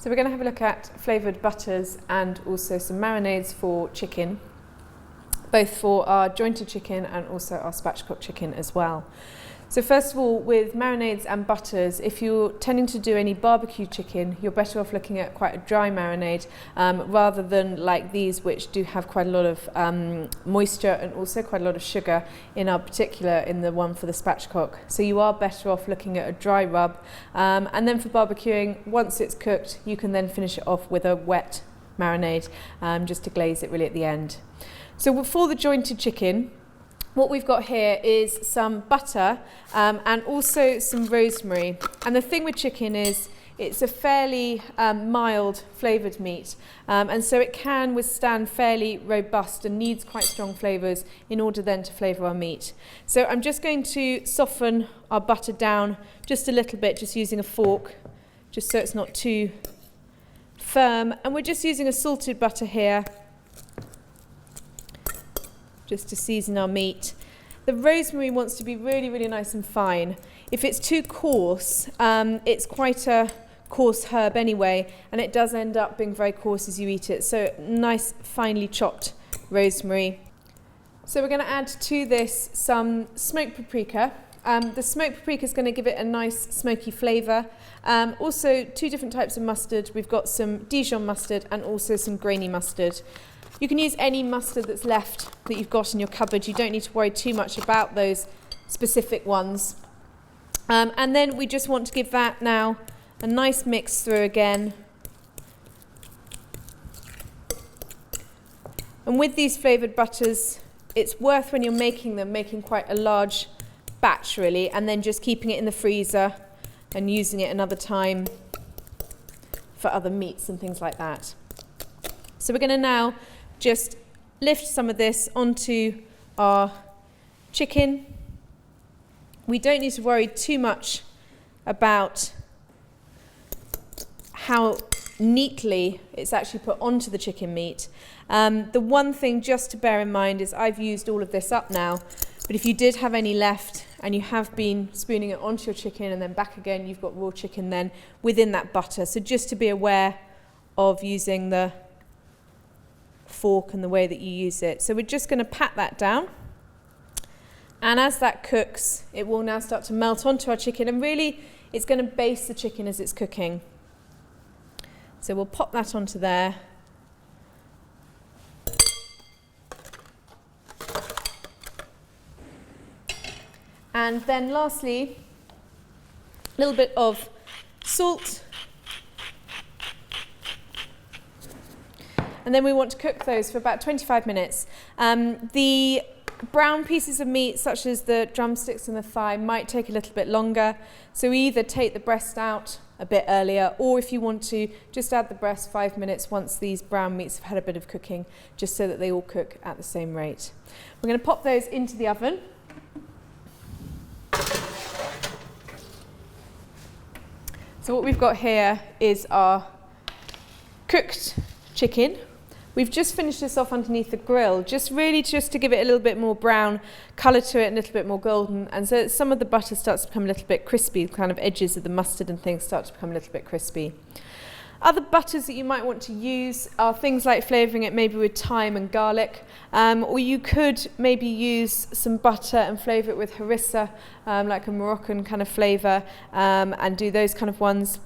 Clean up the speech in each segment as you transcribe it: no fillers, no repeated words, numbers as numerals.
So we're going to have a look at flavoured butters and also some marinades for chicken, both for our jointed chicken and also our spatchcock chicken as well. So first of all, with marinades and butters, if you're tending to do any barbecue chicken, you're better off looking at quite a dry marinade rather than like these, which do have quite a lot of moisture and also quite a lot of sugar in the one for the spatchcock. So you are better off looking at a dry rub. And then for barbecuing, once it's cooked, you can then finish it off with a wet marinade just to glaze it really at the end. So for the jointed chicken, what we've got here is some butter and also some rosemary. And the thing with chicken is it's a fairly mild flavoured meat, and so it can withstand fairly robust and needs quite strong flavours in order then to flavour our meat. So I'm just going to soften our butter down just a little bit, just using a fork, just so it's not too firm. And we're just using a salted butter here, just to season our meat. The rosemary wants to be really, really nice and fine. If it's too coarse, it's quite a coarse herb anyway, and it does end up being very coarse as you eat it. So nice, finely chopped rosemary. So we're going to add to this some smoked paprika. The smoked paprika is going to give it a nice smoky flavour. Also, two different types of mustard. We've got some Dijon mustard and also some grainy mustard. You can use any mustard that's left that you've got in your cupboard. You don't need to worry too much about those specific ones. And then we just want to give that now a nice mix through again. And with these flavoured butters, it's worth when you're making them, making quite a large batch really, and then just keeping it in the freezer and using it another time for other meats and things like that. So we're going to now just lift some of this onto our chicken. We don't need to worry too much about how neatly it's actually put onto the chicken meat. The one thing just to bear in mind is I've used all of this up now, but if you did have any left and you have been spooning it onto your chicken and then back again, you've got raw chicken then within that butter. So just to be aware of using the fork and the way that you use it. So we're just going to pat that down, and as that cooks it will now start to melt onto our chicken, and really it's going to baste the chicken as it's cooking. So we'll pop that onto there. And then lastly, a little bit of salt. And then we want to cook those for about 25 minutes. The brown pieces of meat, such as the drumsticks and the thigh, might take a little bit longer. So we either take the breast out a bit earlier, or if you want to, just add the breast 5 minutes once these brown meats have had a bit of cooking, just so that they all cook at the same rate. We're going to pop those into the oven. So what we've got here is our cooked chicken. We've just finished this off underneath the grill, just to give it a little bit more brown colour to it and a little bit more golden, and so some of the butter starts to become a little bit crispy, kind of edges of the mustard and things start to become a little bit crispy. Other butters that you might want to use are things like flavouring it maybe with thyme and garlic, or you could maybe use some butter and flavour it with harissa, like a Moroccan kind of flavour, and do those kind of ones.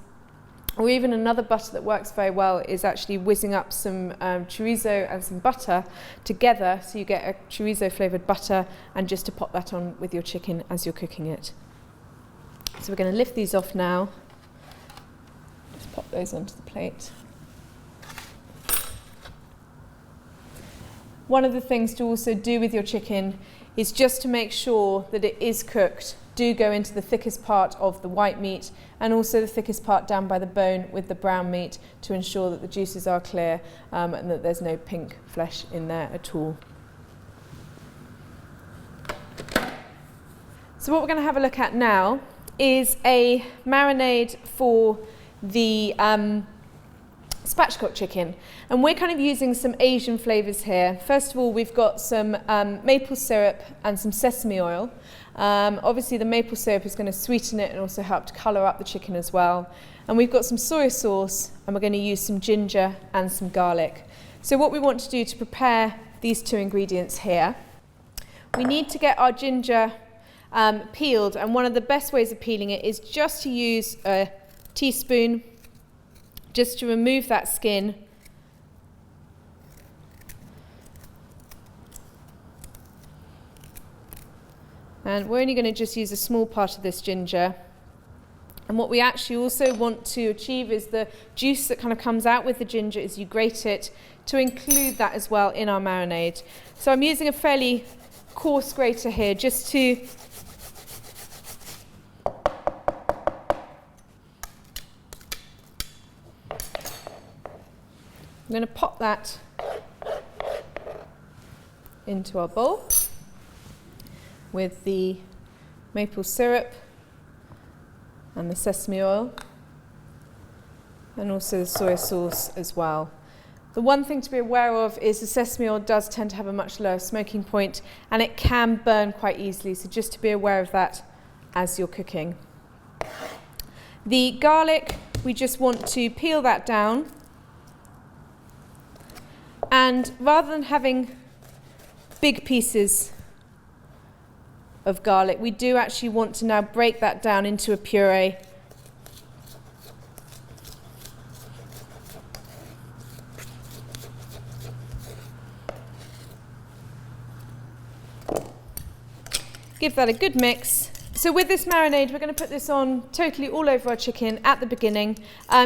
Or even another butter that works very well is actually whizzing up some chorizo and some butter together, so you get a chorizo flavoured butter, and just to pop that on with your chicken as you're cooking it. So we're going to lift these off now. Just pop those onto the plate. One of the things to also do with your chicken is just to make sure that it is cooked. Do go into the thickest part of the white meat and also the thickest part down by the bone with the brown meat, to ensure that the juices are clear and that there's no pink flesh in there at all. So what we're going to have a look at now is a marinade for the spatchcock chicken, and we're kind of using some Asian flavours here. First of all, we've got some maple syrup and some sesame oil. Obviously the maple syrup is going to sweeten it and also help to colour up the chicken as well. And we've got some soy sauce, and we're going to use some ginger and some garlic. So what we want to do to prepare these two ingredients here, we need to get our ginger peeled, and one of the best ways of peeling it is just to use a teaspoon just to remove that skin. And we're only going to just use a small part of this ginger. And what we actually also want to achieve is the juice that kind of comes out with the ginger as you grate it, to include that as well in our marinade. So I'm using a fairly coarse grater here just to I'm going to pop that into our bowl with the maple syrup and the sesame oil, and also the soy sauce as well. The one thing to be aware of is the sesame oil does tend to have a much lower smoking point, and it can burn quite easily, so just to be aware of that as you're cooking. The garlic, we just want to peel that down. And rather than having big pieces of garlic, we do actually want to now break that down into a puree. Give that a good mix. So with this marinade, we're going to put this on totally all over our chicken at the beginning.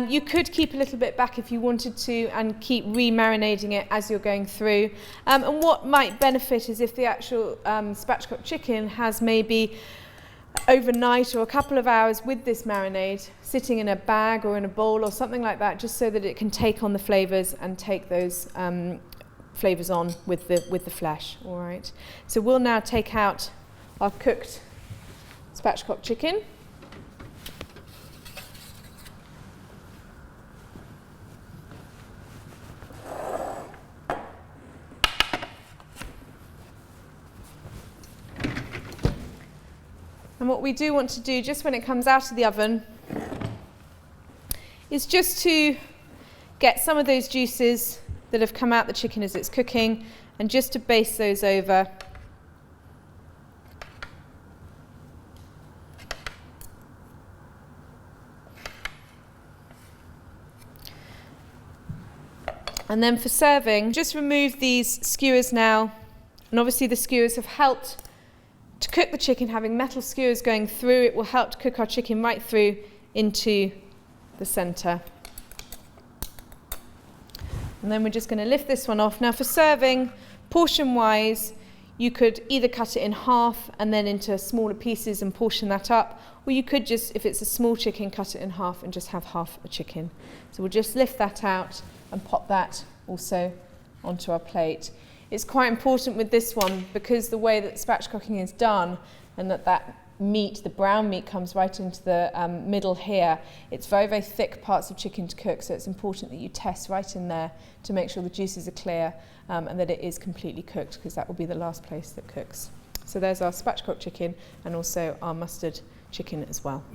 You could keep a little bit back if you wanted to and keep re-marinating it as you're going through. And what might benefit is if the actual spatchcock chicken has maybe overnight or a couple of hours with this marinade sitting in a bag or in a bowl or something like that, just so that it can take on the flavours and take those flavours on with the flesh. All right. So we'll now take out our cooked spatchcock chicken. And what we do want to do just when it comes out of the oven is just to get some of those juices that have come out the chicken as it's cooking, and just to baste those over. And then for serving, just remove these skewers now. And obviously the skewers have helped to cook the chicken. Having metal skewers going through, it will help to cook our chicken right through into the centre. And then we're just going to lift this one off. Now for serving, portion-wise, you could either cut it in half and then into smaller pieces and portion that up, or you could just, if it's a small chicken, cut it in half and just have half a chicken. So we'll just lift that out and pop that also onto our plate. It's quite important with this one because the way that spatchcocking is done, and that meat, the brown meat, comes right into the middle here. It's very, very thick parts of chicken to cook, so it's important that you test right in there to make sure the juices are clear and that it is completely cooked, because that will be the last place that cooks. So there's our spatchcock chicken and also our mustard chicken as well.